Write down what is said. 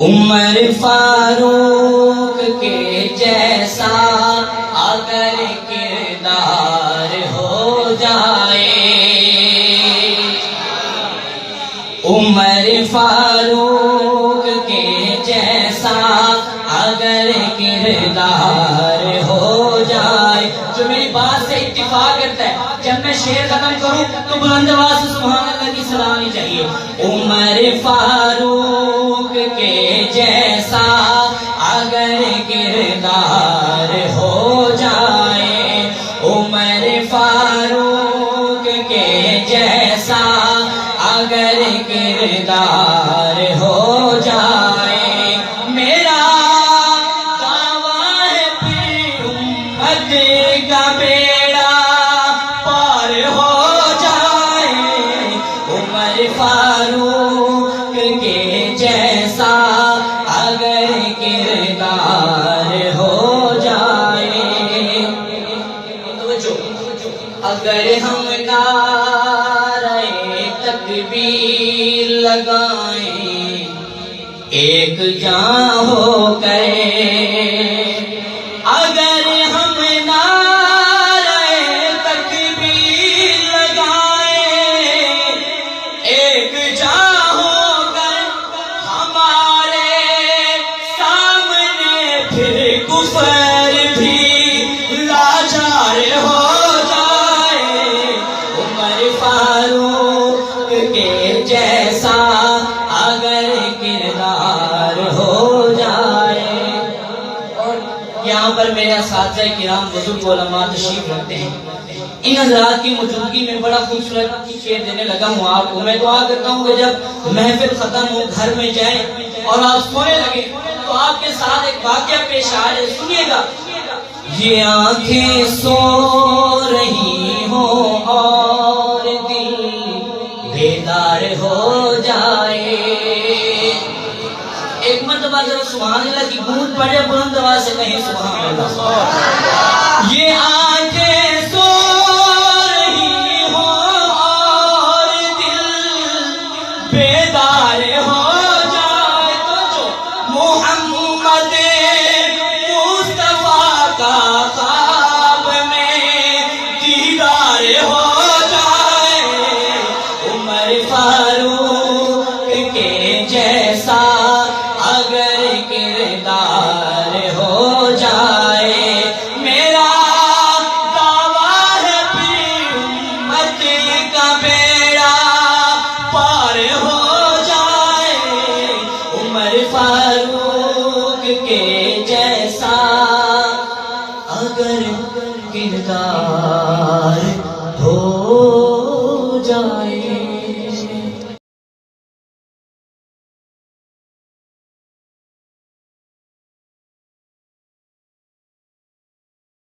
عمر فاروق کے جیسا اگر کردار ہو جائے، عمر فاروق کے جیسا اگر کردار ہو جائے، جو میری بات سے اتفاق کرتا ہے، جب میں شعر ختم کروں تو بلند آواز سے سبحان اللہ کی صلاح آنی چاہیے۔ عمر فاروق کے جیسا اگر کردار ہو جائے، عمر فاروق کے جیسا اگر کردار ہو جائے، میرا دعویٰ ہے پھر امت کا بیڑا پار ہو جائے، عمر فاروق کے جیسا اگر کردار ہو جائے۔ اگر ہم نعرہ تکبیر لگائیں، ایک جان ہو گئے، اگر ہم نعرہ تکبیر لگائیں، ایک جان ہو کر ہمارے سامنے پھر کفر بھی لاچار ہو جائے، عمر فاروق کے جیسا اگر کردار ہو جائے۔ اور یہاں پر میرے اساتذہ کرام بزرگ علماء تشریف رکھتے ہیں، ان حضرات کی موجودگی میں بڑا خوبصورت شعر دینے لگا ہوں آپ کو۔ میں دعا کرتا ہوں کہ جب محفل ختم ہو، گھر میں جائیں اور آپ سونے لگے تو آپ کے ساتھ ایک واقعہ پیش آ جائے، سنیے گا۔ یہ آنکھیں سو رہی ہوں اور دل بیدار ہو جائے، ایک مرتبہ ذرا سبحان اللہ کی گونج پڑے، بلند آواز سے کہیں سبحان اللہ۔ یہ آنکھیں سو رہی ہوں اور دل بیدار ہو جائے، تو محمد مصطفیٰ کا خواب میں دیدار ہو جائے، عمر فاروق کے جیسا اگر کردار ہو جائے، میرا دعویٰ ہے پھر امت کا بیڑا پار ہو جائے، عمر فاروق کے جیسا اگر کردار ہو جائے۔